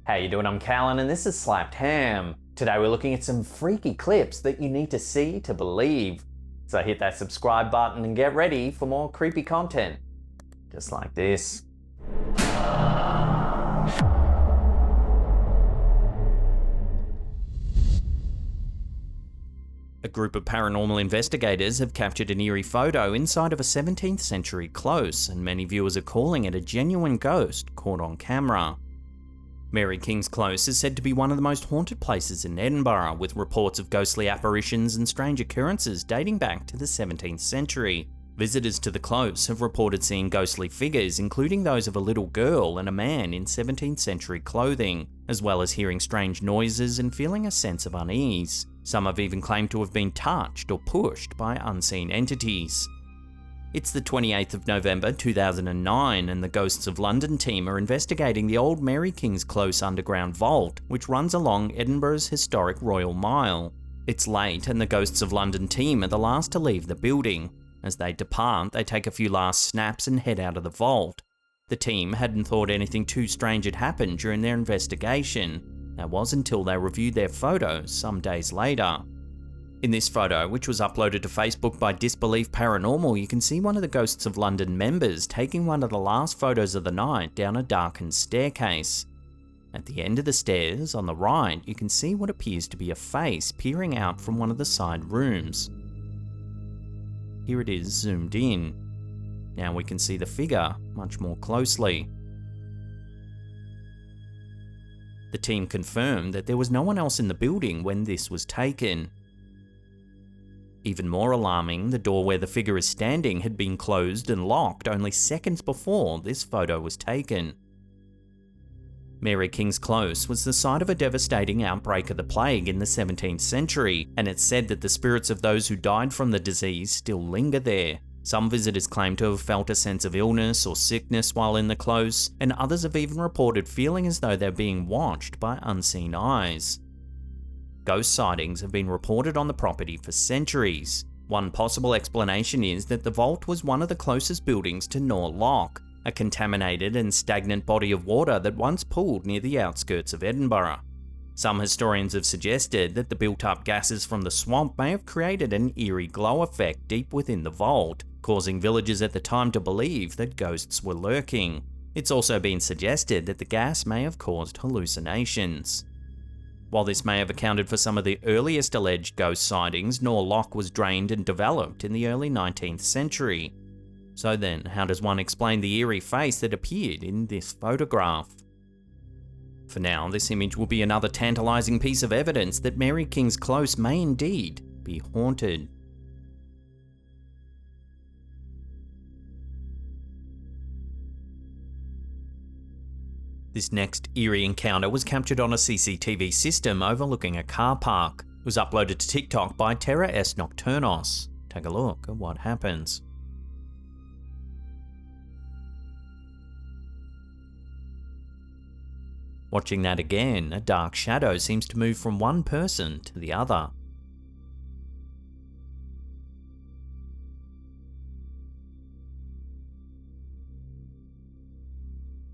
How you doing? I'm Callan and this is Slapped Ham. Today we're looking at some freaky clips that you need to see to believe. So hit that subscribe button and get ready for more creepy content. Just like this. A group of paranormal investigators have captured an eerie photo inside of a 17th century close, and many viewers are calling it a genuine ghost caught on camera. Mary King's Close is said to be one of the most haunted places in Edinburgh, with reports of ghostly apparitions and strange occurrences dating back to the 17th century. Visitors to the close have reported seeing ghostly figures, including those of a little girl and a man in 17th century clothing, as well as hearing strange noises and feeling a sense of unease. Some have even claimed to have been touched or pushed by unseen entities. It's the 28th of November 2009 and the Ghosts of London team are investigating the old Mary King's Close underground vault, which runs along Edinburgh's historic Royal Mile. It's late and the Ghosts of London team are the last to leave the building. As they depart, they take a few last snaps and head out of the vault. The team hadn't thought anything too strange had happened during their investigation. That was until they reviewed their photos some days later. In this photo, which was uploaded to Facebook by Disbelief Paranormal, you can see one of the Ghosts of London members taking one of the last photos of the night down a darkened staircase. At the end of the stairs, on the right, you can see what appears to be a face peering out from one of the side rooms. Here it is zoomed in. Now we can see the figure much more closely. The team confirmed that there was no one else in the building when this was taken. Even more alarming, the door where the figure is standing had been closed and locked only seconds before this photo was taken. Mary King's Close was the site of a devastating outbreak of the plague in the 17th century, and it's said that the spirits of those who died from the disease still linger there. Some visitors claim to have felt a sense of illness or sickness while in the close, and others have even reported feeling as though they're being watched by unseen eyes. Ghost sightings have been reported on the property for centuries. One possible explanation is that the vault was one of the closest buildings to Nor Loch, a contaminated and stagnant body of water that once pooled near the outskirts of Edinburgh. Some historians have suggested that the built-up gases from the swamp may have created an eerie glow effect deep within the vault, causing villagers at the time to believe that ghosts were lurking. It's also been suggested that the gas may have caused hallucinations. While this may have accounted for some of the earliest alleged ghost sightings, Nor Loch was drained and developed in the early 19th century. So then, how does one explain the eerie face that appeared in this photograph? For now, this image will be another tantalizing piece of evidence that Mary King's Close may indeed be haunted. This next eerie encounter was captured on a CCTV system overlooking a car park. It was uploaded to TikTok by Terra S Nocturnos. Take a look at what happens. Watching that again, a dark shadow seems to move from one person to the other.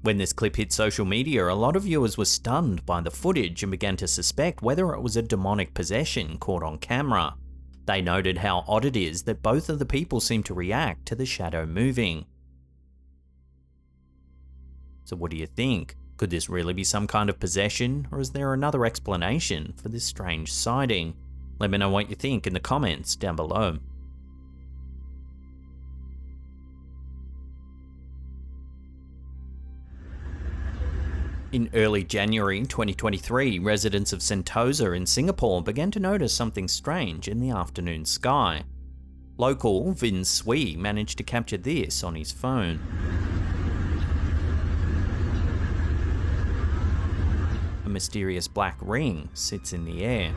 When this clip hit social media, a lot of viewers were stunned by the footage and began to suspect whether it was a demonic possession caught on camera. They noted how odd it is that both of the people seem to react to the shadow moving. So what do you think? Could this really be some kind of possession, or is there another explanation for this strange sighting? Let me know what you think in the comments down below. In early January 2023, residents of Sentosa in Singapore began to notice something strange in the afternoon sky. Local Vin Sui managed to capture this on his phone. A mysterious black ring sits in the air.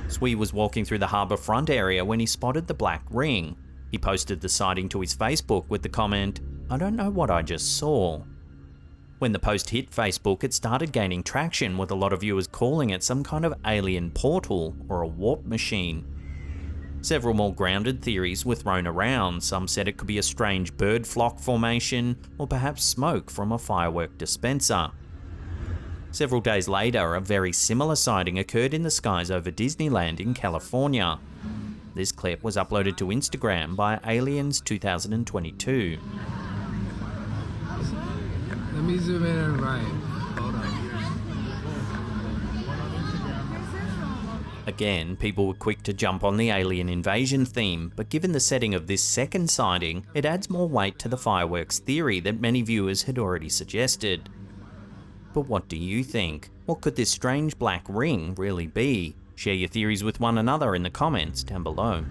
Sui was walking through the harbourfront area when he spotted the black ring. He posted the sighting to his Facebook with the comment, "I don't know what I just saw." When the post hit Facebook, it started gaining traction, with a lot of viewers calling it some kind of alien portal or a warp machine. Several more grounded theories were thrown around. Some said it could be a strange bird flock formation, or perhaps smoke from a firework dispenser. Several days later, a very similar sighting occurred in the skies over Disneyland in California. This clip was uploaded to Instagram by Aliens 2022. Let me zoom in and right. Hold on. Again, people were quick to jump on the alien invasion theme, but given the setting of this second sighting, it adds more weight to the fireworks theory that many viewers had already suggested. But what do you think? What could this strange black ring really be? Share your theories with one another in the comments down below.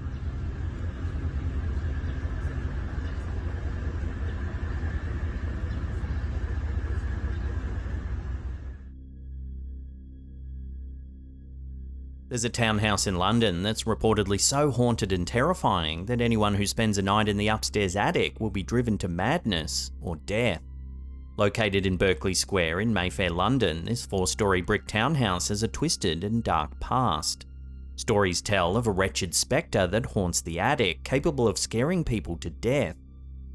There's a townhouse in London that's reportedly so haunted and terrifying that anyone who spends a night in the upstairs attic will be driven to madness or death. Located in Berkeley Square in Mayfair, London, this 4-storey brick townhouse has a twisted and dark past. Stories tell of a wretched spectre that haunts the attic, capable of scaring people to death.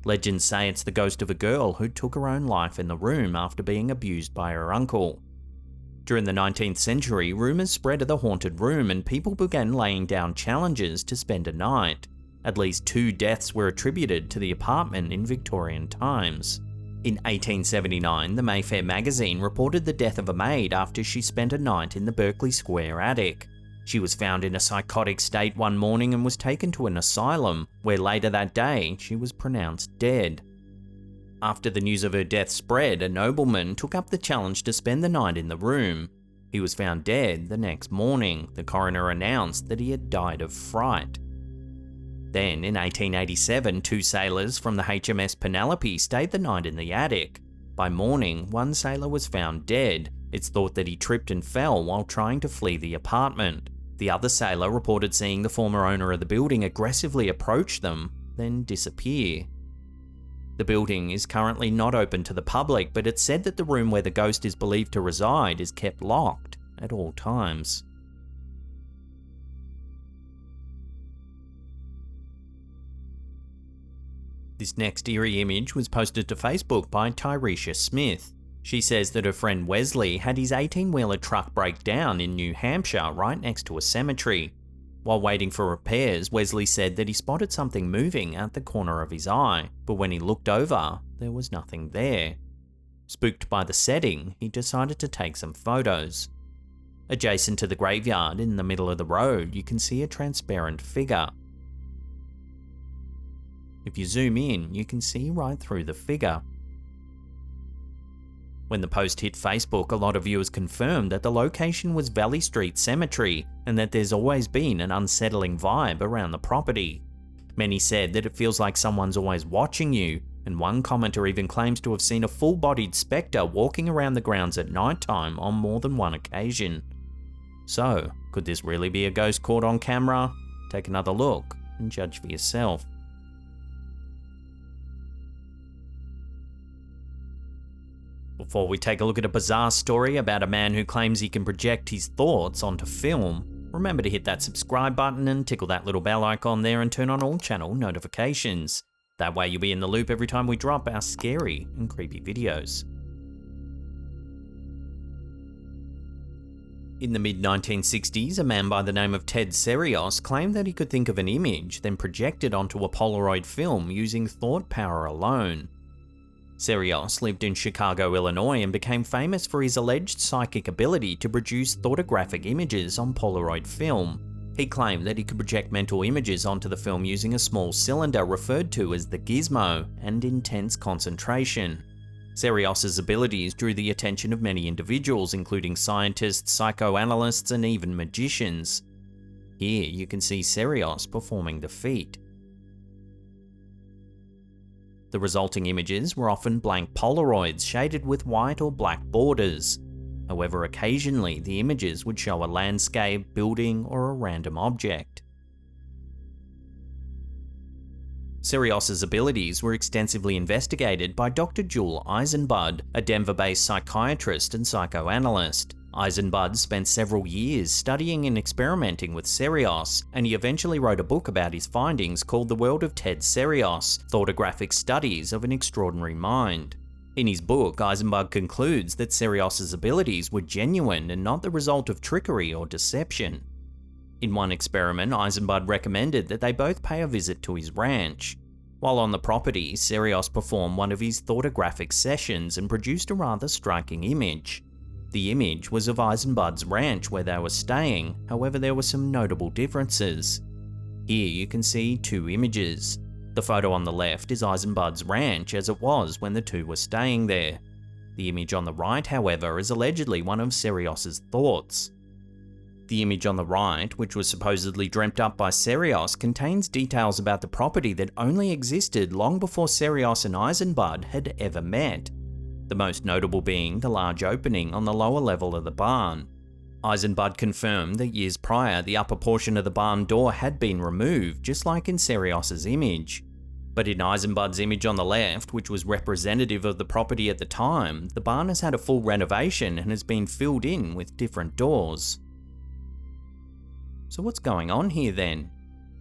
Legends say it's the ghost of a girl who took her own life in the room after being abused by her uncle. During the 19th century, rumours spread of the haunted room and people began laying down challenges to spend a night. At least 2 deaths were attributed to the apartment in Victorian times. In 1879, the Mayfair magazine reported the death of a maid after she spent a night in the Berkeley Square attic. She was found in a psychotic state one morning and was taken to an asylum, where later that day she was pronounced dead. After the news of her death spread, a nobleman took up the challenge to spend the night in the room. He was found dead the next morning. The coroner announced that he had died of fright. Then, in 1887, 2 sailors from the HMS Penelope stayed the night in the attic. By morning, one sailor was found dead. It's thought that he tripped and fell while trying to flee the apartment. The other sailor reported seeing the former owner of the building aggressively approach them, then disappear. The building is currently not open to the public, but it's said that the room where the ghost is believed to reside is kept locked at all times. This next eerie image was posted to Facebook by Tyresha Smith. She says that her friend Wesley had his 18-wheeler truck break down in New Hampshire right next to a cemetery. While waiting for repairs, Wesley said that he spotted something moving at the corner of his eye, but when he looked over, there was nothing there. Spooked by the setting, he decided to take some photos. Adjacent to the graveyard, in the middle of the road, you can see a transparent figure. If you zoom in, you can see right through the figure. When the post hit Facebook, a lot of viewers confirmed that the location was Valley Street Cemetery and that there's always been an unsettling vibe around the property. Many said that it feels like someone's always watching you, and one commenter even claims to have seen a full-bodied spectre walking around the grounds at nighttime on more than one occasion. So, could this really be a ghost caught on camera? Take another look and judge for yourself. Before we take a look at a bizarre story about a man who claims he can project his thoughts onto film, remember to hit that subscribe button and tickle that little bell icon there and turn on all channel notifications. That way you'll be in the loop every time we drop our scary and creepy videos. In the mid-1960s, a man by the name of Ted Serios claimed that he could think of an image, then project it onto a Polaroid film using thought power alone. Serios lived in Chicago, Illinois and became famous for his alleged psychic ability to produce thoughtographic images on Polaroid film. He claimed that he could project mental images onto the film using a small cylinder referred to as the gizmo and intense concentration. Serios' abilities drew the attention of many individuals, including scientists, psychoanalysts, and even magicians. Here you can see Serios performing the feat. The resulting images were often blank Polaroids shaded with white or black borders. However, occasionally the images would show a landscape, building, or a random object. Serios' abilities were extensively investigated by Dr. Jule Eisenbud, a Denver-based psychiatrist and psychoanalyst. Eisenbud spent several years studying and experimenting with Serios, and he eventually wrote a book about his findings called The World of Ted Serios: Thoughtographic Studies of an Extraordinary Mind. In his book, Eisenbud concludes that Serios's abilities were genuine and not the result of trickery or deception. In one experiment, Eisenbud recommended that they both pay a visit to his ranch. While on the property, Serios performed one of his thoughtographic sessions and produced a rather striking image. The image was of Eisenbud's ranch where they were staying, however there were some notable differences. Here you can see two images. The photo on the left is Eisenbud's ranch as it was when the two were staying there. The image on the right, however, is allegedly one of Serios's thoughts. The image on the right, which was supposedly dreamt up by Serios, contains details about the property that only existed long before Serios and Eisenbud had ever met. The most notable being the large opening on the lower level of the barn. Eisenbud confirmed that years prior the upper portion of the barn door had been removed, just like in Serios's image. But in Eisenbud's image on the left, which was representative of the property at the time, the barn has had a full renovation and has been filled in with different doors. So what's going on here then?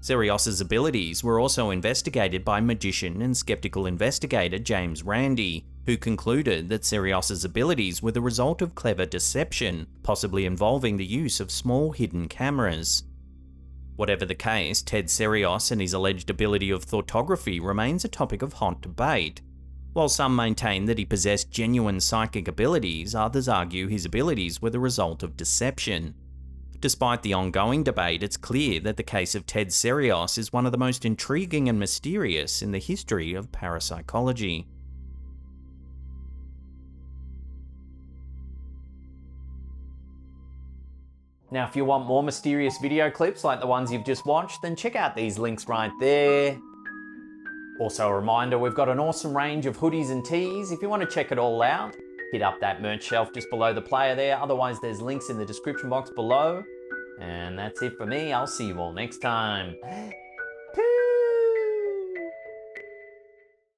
Serios's abilities were also investigated by magician and skeptical investigator James Randi, who concluded that Serios's abilities were the result of clever deception, possibly involving the use of small hidden cameras. Whatever the case, Ted Serios and his alleged ability of thoughtography remains a topic of hot debate. While some maintain that he possessed genuine psychic abilities, others argue his abilities were the result of deception. Despite the ongoing debate, it's clear that the case of Ted Serios is one of the most intriguing and mysterious in the history of parapsychology. Now, if you want more mysterious video clips like the ones you've just watched, then check out these links right there. Also a reminder, we've got an awesome range of hoodies and tees. If you want to check it all out, hit up that merch shelf just below the player there. Otherwise, there's links in the description box below. And that's it for me. I'll see you all next time.